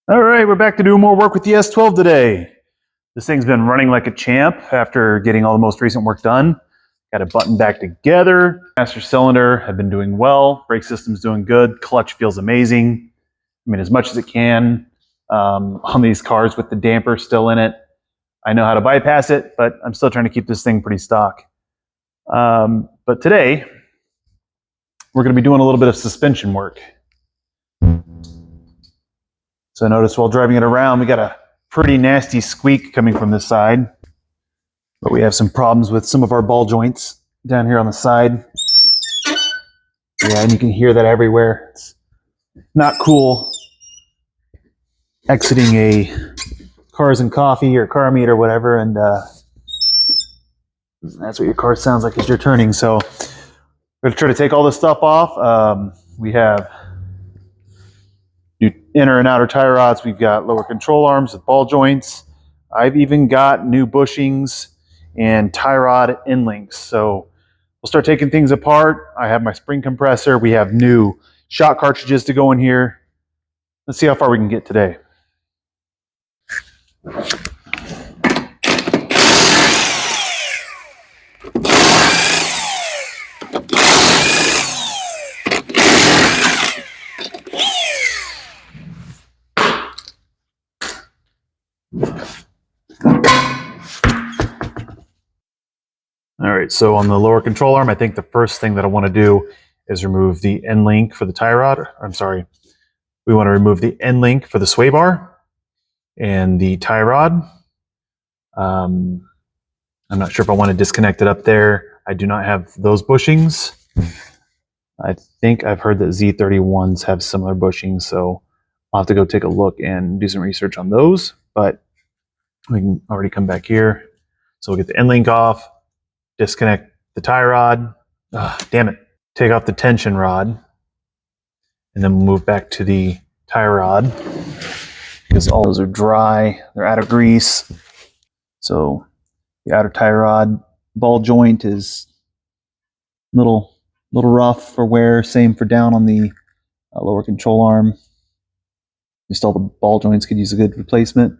All right, we're back to doing more work with the S12 today. This thing's been running like a champ after getting all the most recent work done. Got it buttoned back together. Master cylinder have been doing well. Brake system's doing good. Clutch feels amazing. I mean, as much as it can on these cars with the damper still in it. I know how to bypass it, but I'm still trying to keep this thing pretty stock. But today, we're going to be doing a little bit of suspension work. So notice while driving it around, we got a pretty nasty squeak coming from this side. But we have some problems with some of our ball joints down here on the side. Yeah, and you can hear that everywhere. It's not cool exiting a Cars and Coffee or car meet or whatever, and that's what your car sounds like as you're turning. So we're gonna try to take all this stuff off. We have new inner and outer tie rods. We've got lower control arms with ball joints. I've even got new bushings and tie rod end links. So we'll start taking things apart. I have my spring compressor. We have new shock cartridges to go in here. Let's see how far we can get today. All right, so on the lower control arm, I think the first thing that I want to do is remove the end link for the tie rod. I'm sorry, we want to remove the end link for the sway bar and the tie rod. I'm not sure if I want to disconnect it up there. I do not have those bushings. I think I've heard that Z31s have similar bushings, so I'll have to go take a look and do some research on those, but we can already come back here. So we'll get the end link off, disconnect the tie rod. Damn it. Take off the tension rod, and then we'll move back to the tie rod because all those are dry. They're out of grease. So the outer tie rod ball joint is a little rough for wear. Same for down on the lower control arm. Just all the ball joints could use a good replacement.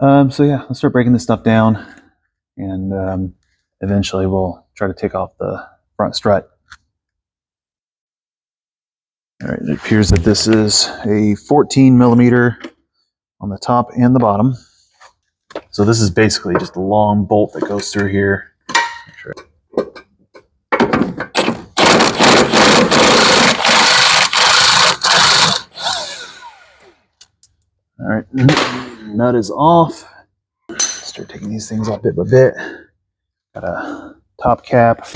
So yeah, let's start breaking this stuff down, and eventually we'll try to take off the front strut. All right, it appears that this is a 14 millimeter on the top and the bottom. So this is basically just a long bolt that goes through here. All right, nut is off. Start taking these things off bit by bit. Got a top cap.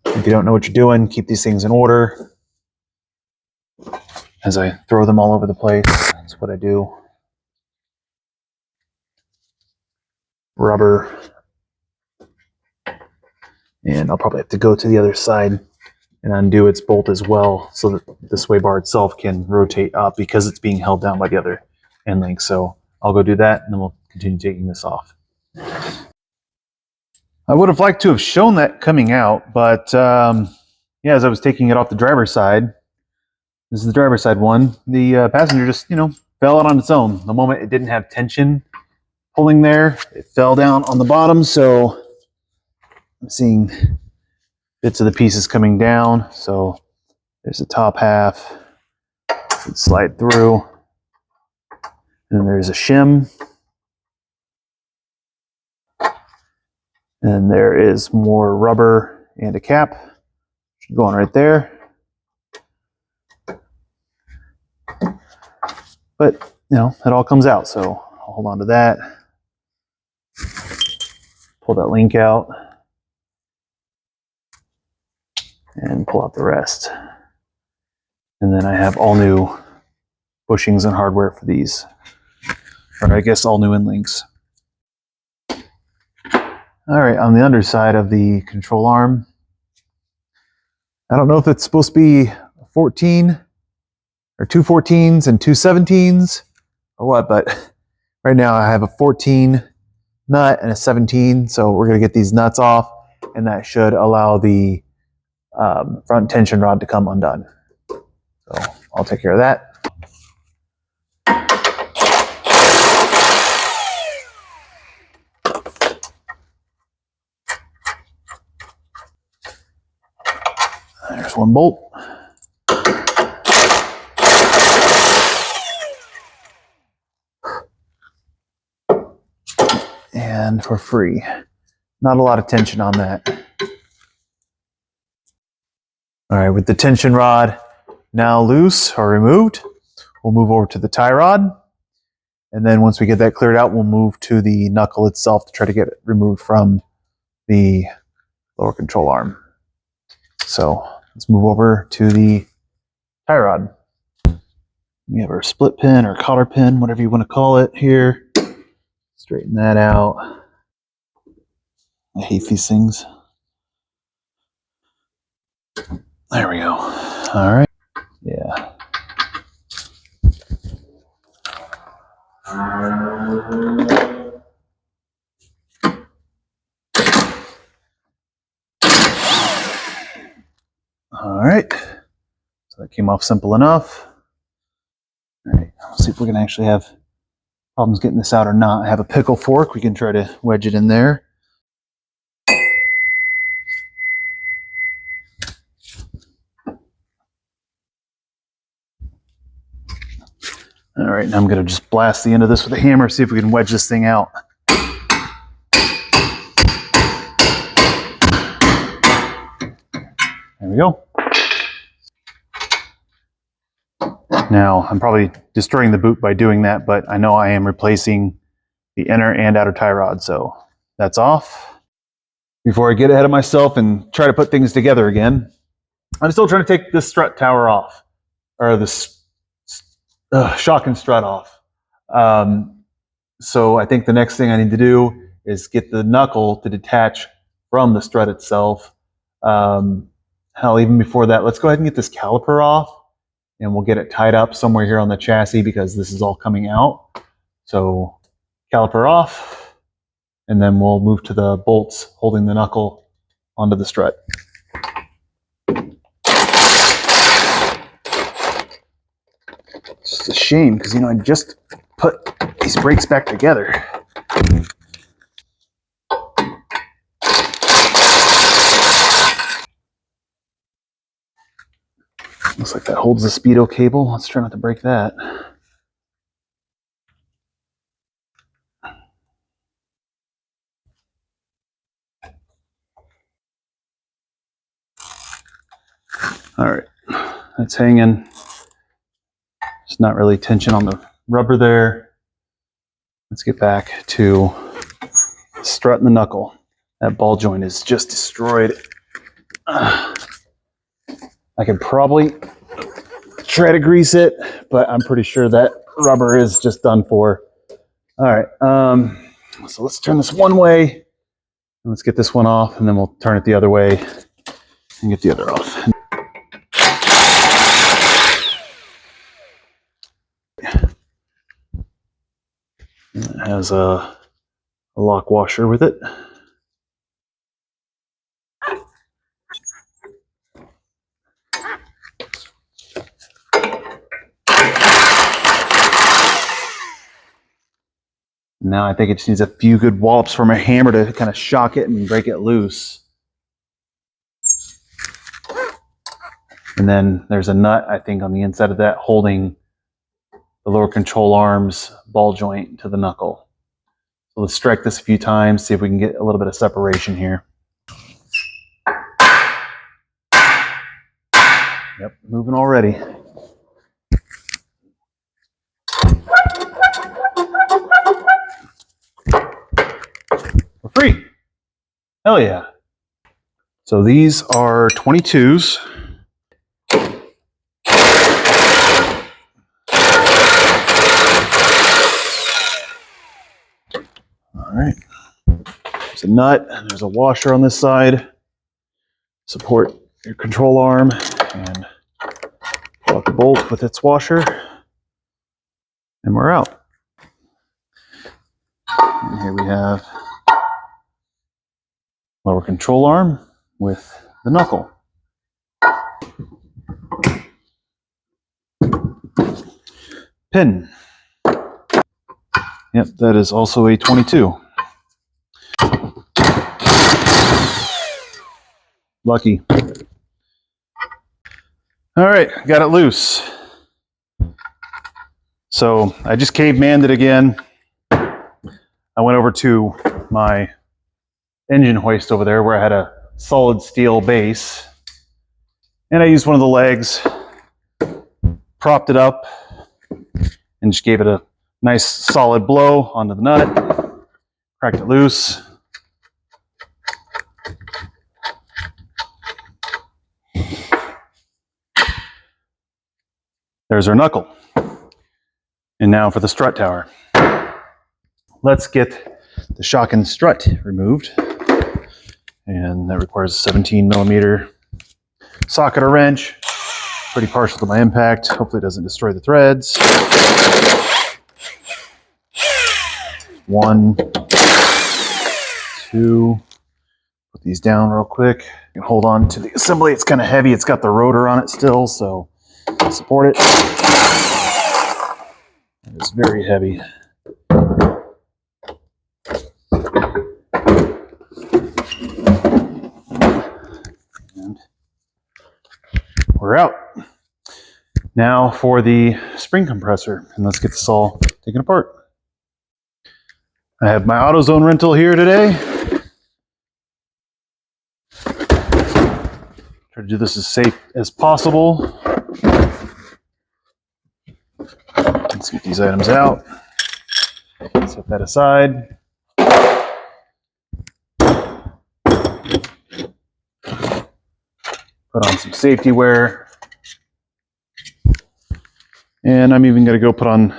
If you don't know what you're doing, keep these things in order. As I throw them all over the place, that's what I do. Rubber. And I'll probably have to go to the other side and undo its bolt as well so that the sway bar itself can rotate up because it's being held down by the other end link. So I'll go do that and then we'll continue taking this off. I would have liked to have shown that coming out, but yeah, as I was taking it off the driver's side, this is the driver's side one, the passenger just, fell out on its own. The moment it didn't have tension pulling there, it fell down on the bottom. So I'm seeing bits of the pieces coming down. So there's the top half, it slide through, and then there's a shim. And there is more rubber and a cap going right there. But, it all comes out. So I'll hold on to that. Pull that link out. And pull out the rest. And then I have all new bushings and hardware for these. Or I guess all new end links. All right, on the underside of the control arm, I don't know if it's supposed to be 14 or two 14s and two 17s or what, but right now I have a 14 nut and a 17, so we're going to get these nuts off, and that should allow the front tension rod to come undone. So I'll take care of that. There's one bolt. And for free. Not a lot of tension on that. All right, with the tension rod now loose or removed, we'll move over to the tie rod. And then once we get that cleared out, we'll move to the knuckle itself to try to get it removed from the lower control arm. So let's move over to the tie rod. We have our split pin or cotter pin, whatever you want to call it here. Straighten that out. I hate these things. There we go. All right. Yeah. All right. So that came off simple enough. All right. Let's see if we're going to actually have problems getting this out or not. I have a pickle fork. We can try to wedge it in there. All right, now I'm going to just blast the end of this with a hammer, see if we can wedge this thing out. There we go. Now, I'm probably destroying the boot by doing that, but I know I am replacing the inner and outer tie rod, so that's off. Before I get ahead of myself and try to put things together again, I'm still trying to take this strut tower off, or this shock and strut off. So I think the next thing I need to do is get the knuckle to detach from the strut itself. Hell, even before that, let's go ahead and get this caliper off, and we'll get it tied up somewhere here on the chassis because this is all coming out. So caliper off, and then we'll move to the bolts holding the knuckle onto the strut. It's just a shame because, you know, I just put these brakes back together. Looks like that holds the speedo cable. Let's try not to break that. All right, that's hanging. There's not really tension on the rubber there. Let's get back to the strut and the knuckle. That ball joint is just destroyed. I could probably try to grease it, but I'm pretty sure that rubber is just done for. All right, so let's turn this one way. And let's get this one off, and then we'll turn it the other way and get the other off. It has a lock washer with it. Now I think it just needs a few good wallops from a hammer to kind of shock it and break it loose. And then there's a nut, I think, on the inside of that holding the lower control arm's ball joint to the knuckle. So let's strike this a few times, see if we can get a little bit of separation here. Yep, moving already. We're free. Hell yeah. So these are 22s. All right. There's a nut and there's a washer on this side. Support your control arm and pull out the bolt with its washer. And we're out. And here we have lower control arm with the knuckle. Pin. Yep, that is also a 22. Lucky. All right, got it loose. So I just cavemanned it again. I went over to my engine hoist over there where I had a solid steel base. And I used one of the legs, propped it up, and just gave it a nice solid blow onto the nut, cracked it loose. There's our knuckle. And now for the strut tower. Let's get the shock and strut removed. And that requires a 17mm socket or wrench. Pretty partial to my impact. Hopefully it doesn't destroy the threads. 1, 2. Put these down real quick. You can hold on to the assembly. It's kind of heavy. It's got the rotor on it still, so support it. It's very heavy. And we're out. Now for the spring compressor, and let's get this all taken apart. I have my AutoZone rental here today. Try to do this as safe as possible. Let's get these items out. Set that aside. Put on some safety wear. And I'm even going to go put on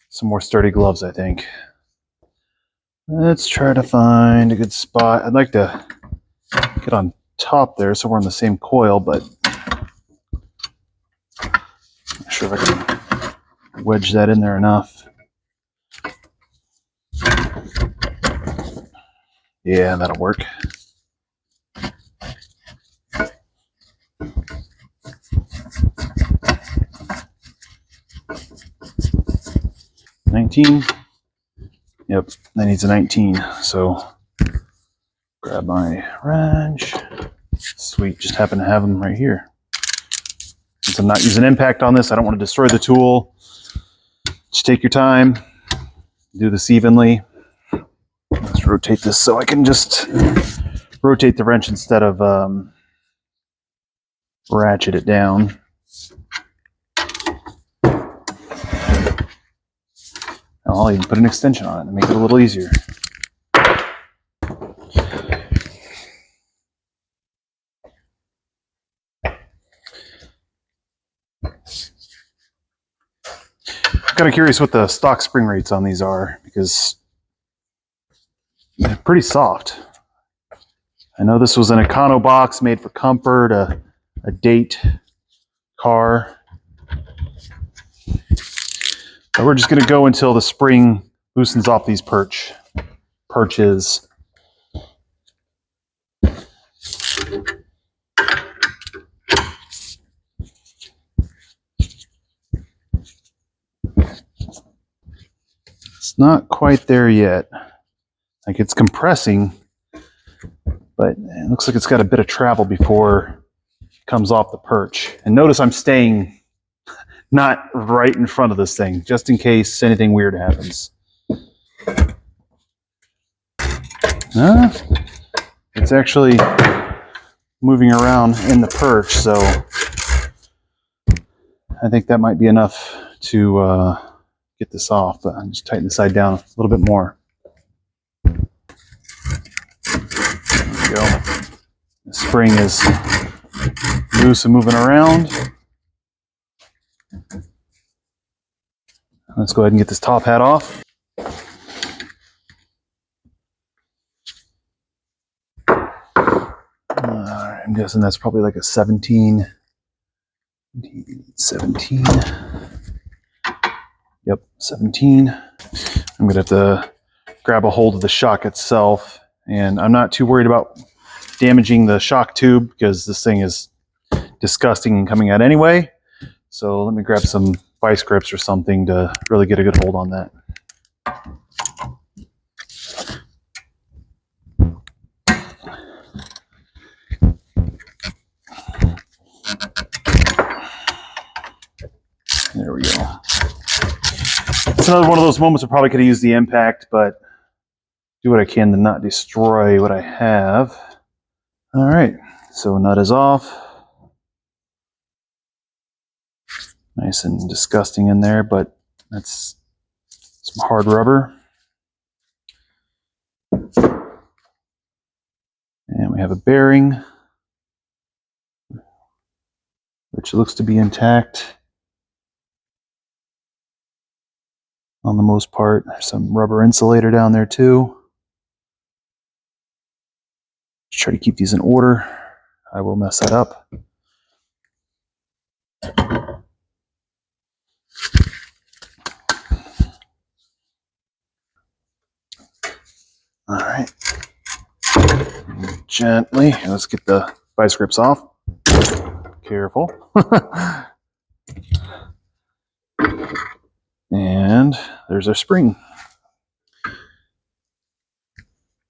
some more sturdy gloves, I think. Let's try to find a good spot. I'd like to get on top there so we're on the same coil, but I'm not sure if I can wedge that in there enough. Yeah, that'll work. Yep, that needs a 19. So grab my wrench. Sweet, just happen to have them right here. Since I'm not using impact on this, I don't want to destroy the tool. Just take your time. Do this evenly. Let's rotate this so I can just rotate the wrench instead of ratchet it down. I'll even put an extension on it to make it a little easier. I'm kind of curious what the stock spring rates on these are, because they're pretty soft. I know this was an Econo box made for comfort, a date car. But we're just going to go until the spring loosens off these perches. It's not quite there yet. Like, it's compressing, but it looks like it's got a bit of travel before it comes off the perch. And notice I'm staying not right in front of this thing, just in case anything weird happens. It's actually moving around in the perch, so I think that might be enough to get this off, but I'm just tighten the side down a little bit more. There we go. The spring is loose and moving around. Let's go ahead and get this top hat off. I'm guessing that's probably like a 17. Yep, 17. I'm gonna have to grab a hold of the shock itself, and I'm not too worried about damaging the shock tube because this thing is disgusting and coming out anyway. So let me grab some vice grips or something to really get a good hold on that. There we go. It's another one of those moments I probably could have used the impact, but do what I can to not destroy what I have. All right, so nut is off. Nice and disgusting in there, but that's some hard rubber. And we have a bearing, which looks to be intact on the most part. There's some rubber insulator down there too. Just try to keep these in order. I will mess that up. All right. Gently. Let's get the vice grips off. Careful. And there's our spring.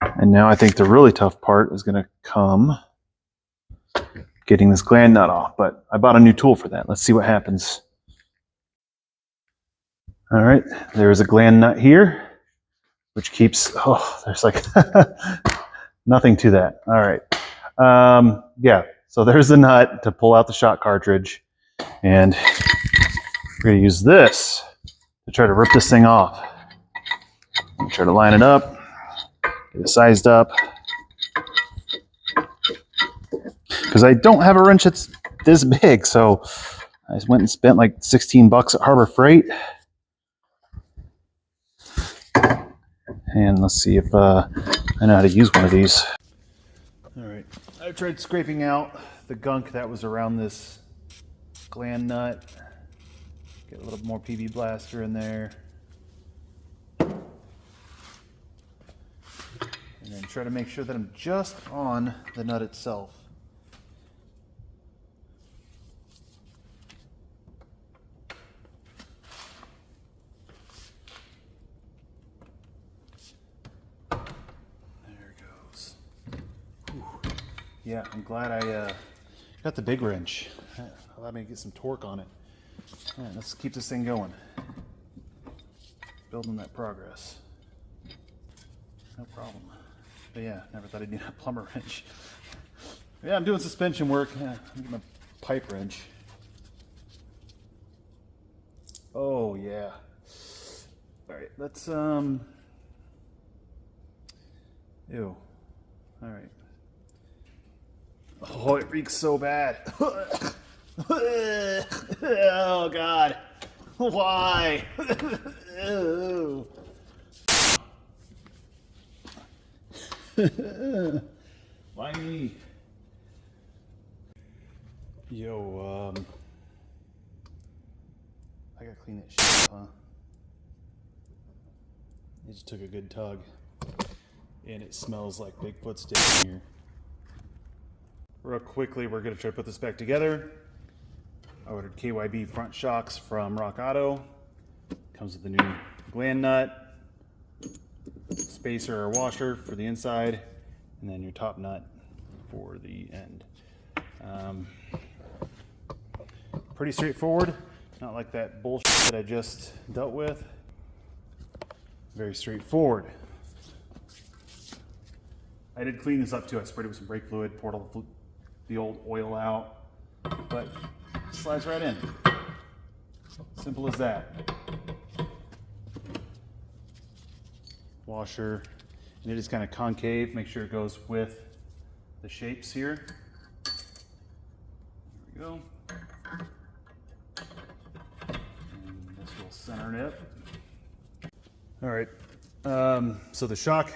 And now I think the really tough part is going to come getting this gland nut off, but I bought a new tool for that. Let's see what happens. All right, there's a gland nut here, which keeps, oh, there's like nothing to that. All right. Yeah, so there's the nut to pull out the shot cartridge, and we're going to use this to try to rip this thing off. Try to line it up. Get it sized up. Because I don't have a wrench that's this big, so I just went and spent like 16 bucks at Harbor Freight. And let's see if I know how to use one of these. All right, I tried scraping out the gunk that was around this gland nut. Get a little more PB blaster in there. And then try to make sure that I'm just on the nut itself. There it goes. Whew. Yeah, I'm glad I got the big wrench. That allowed me to get some torque on it. All right, let's keep this thing going. Building that progress. No problem. But yeah, never thought I'd need a plumber wrench. Yeah, I'm doing suspension work. Yeah, I'm getting a pipe wrench. Oh yeah. All right, let's ew. All right. Oh, it reeks so bad. Oh God. Why? Ew. Why me? Yo, I gotta clean that shit up, huh? It just took a good tug. And it smells like Bigfoot's dick in here. Real quickly, we're gonna try to put this back together. I ordered KYB front shocks from Rock Auto. Comes with the new gland nut, spacer or washer for the inside, and then your top nut for the end. Pretty straightforward, not like that bullshit that I just dealt with. Very straightforward. I did clean this up too. I sprayed it with some brake fluid, poured all the old oil out, but it slides right in. Simple as that. Washer, and it is kind of concave. Make sure it goes with the shapes here. There we go. And this will center it. All right, so the shock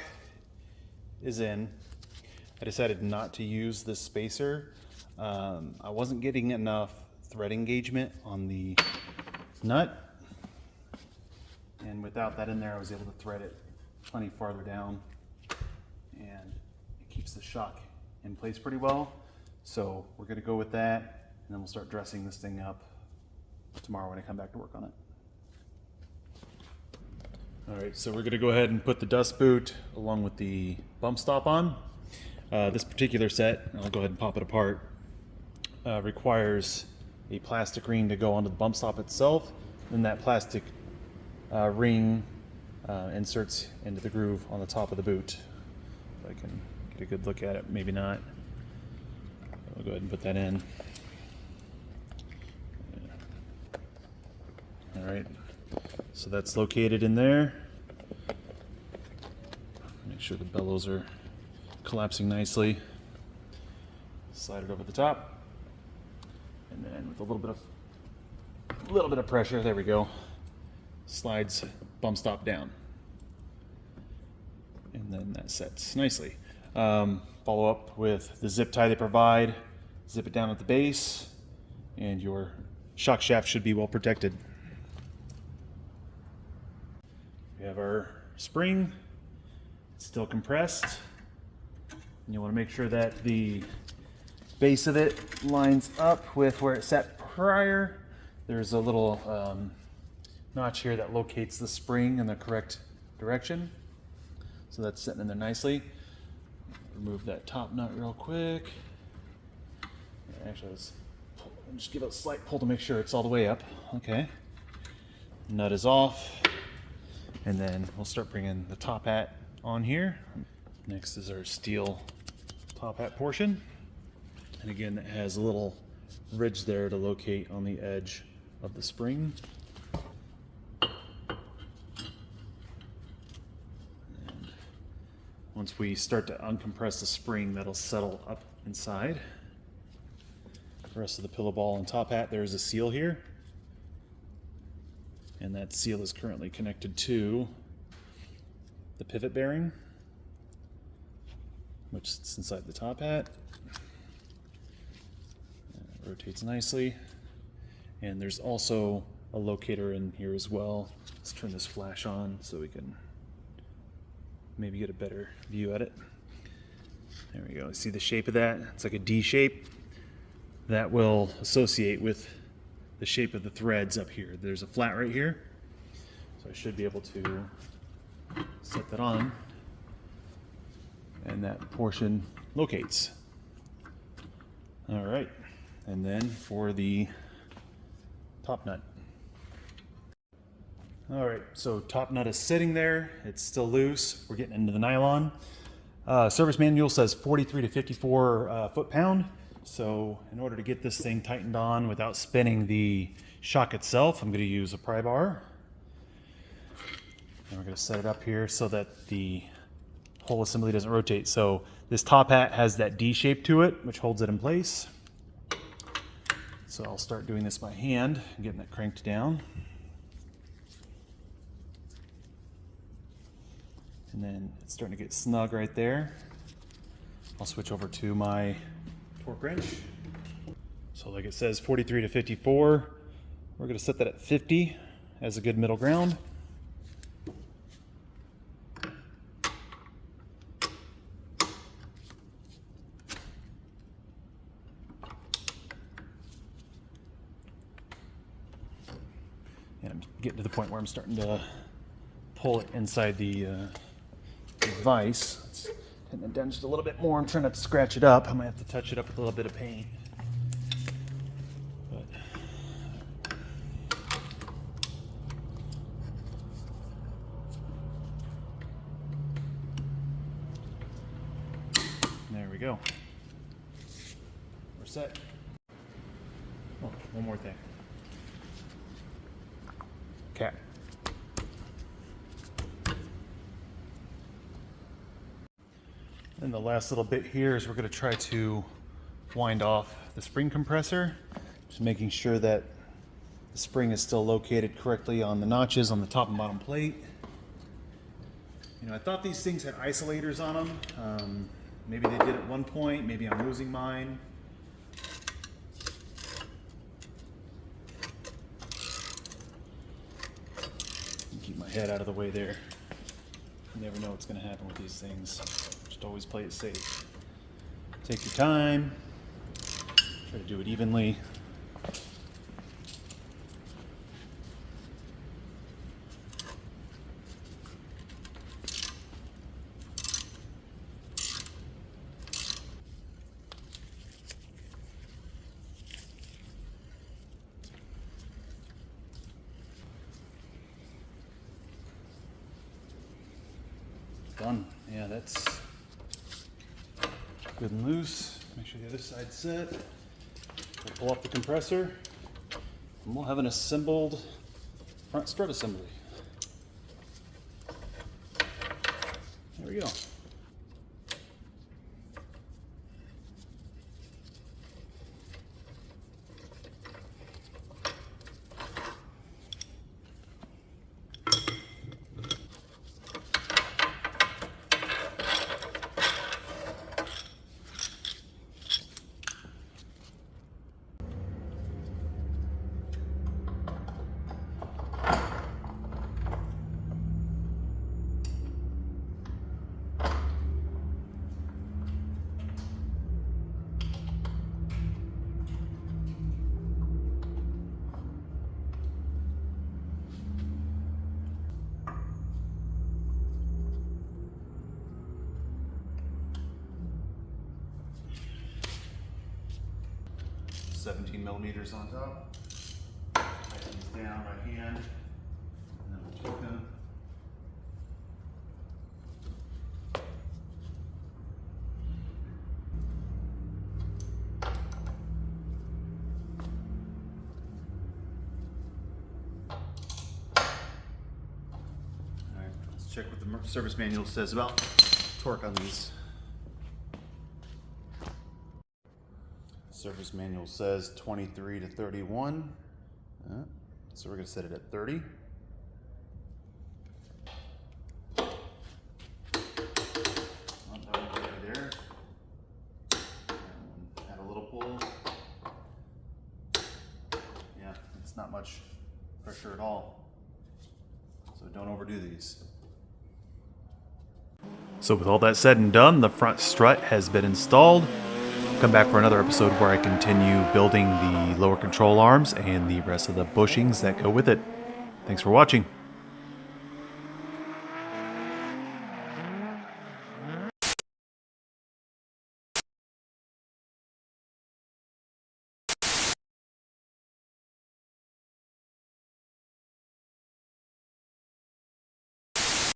is in. I decided not to use this spacer. I wasn't getting enough thread engagement on the nut, and without that in there, I was able to thread it plenty farther down, and it keeps the shock in place pretty well. So we're gonna go with that, and then we'll start dressing this thing up tomorrow when I come back to work on it. All right, so we're gonna go ahead and put the dust boot along with the bump stop on. This particular set, I'll go ahead and pop it apart, requires a plastic ring to go onto the bump stop itself. Then that plastic ring inserts into the groove on the top of the boot. If I can get a good look at it, maybe not. I'll go ahead and put that in. All right, so that's located in there. Make sure the bellows are collapsing nicely. Slide it over the top, and then with a little bit of pressure, there we go. Slides bump stop down, and then that sets nicely. Follow up with the zip tie they provide. Zip it down at the base, and your shock shaft should be well protected. We have our spring. It's still compressed, and you want to make sure that the base of it lines up with where it sat prior. There's a little notch here that locates the spring in the correct direction. So that's sitting in there nicely. Remove that top nut real quick. Actually, let's just give it a slight pull to make sure it's all the way up. Okay. Nut is off. And then we'll start bringing the top hat on here. Next is our steel top hat portion. And again, it has a little ridge there to locate on the edge of the spring. And once we start to uncompress the spring, that'll settle up inside. The rest of the pillow ball and top hat, there's a seal here. And that seal is currently connected to the pivot bearing, which sits inside the top hat. It rotates nicely. And there's also a locator in here as well. Let's turn this flash on so we can maybe get a better view at it. There we go. See the shape of that? It's like a D shape. That will associate with the shape of the threads up here. There's a flat right here, so I should be able to set that on, and that portion locates. All right, and then for the top nut. All right, so top nut is sitting there. It's still loose. We're getting into the nylon. Service manual says 43 to 54 foot-pound. So in order to get this thing tightened on without spinning the shock itself, I'm going to use a pry bar. And we're going to set it up here so that the whole assembly doesn't rotate. So this top hat has that D shape to it, which holds it in place. So I'll start doing this by hand and getting it cranked down. And then it's starting to get snug right there. I'll switch over to my torque wrench. So like it says 43 to 54, we're going to set that at 50 as a good middle ground. And I'm getting to the point where I'm starting to pull it inside the vise. Let's tighten it down just a little bit more. I'm trying not to scratch it up. I might have to touch it up with a little bit of paint. But there we go. We're set. Oh, one more thing. Cap. And the last little bit here is we're going to try to wind off the spring compressor, just making sure that the spring is still located correctly on the notches on the top and bottom plate. You know, I thought these things had isolators on them. Maybe they did at one point, maybe I'm losing mine. Keep my head out of the way there. You never know what's going to happen with these things. Just always play it safe. Take your time. Try to do it evenly. Done. Yeah, that's good and loose. Make sure the other side's set. We'll pull off the compressor, and we'll have an assembled front strut assembly. There we go. $17mm on top. Tighten these down by hand, and then we'll torque them. All right, let's check what the service manual says about torque on these. Service manual says 23 to 31, so we're going to set it at 30. There. Add a little pull. Yeah, it's not much pressure at all, so don't overdo these. So with all that said and done, the front strut has been installed. Come back for another episode where I continue building the lower control arms and the rest of the bushings that go with it. Thanks for watching.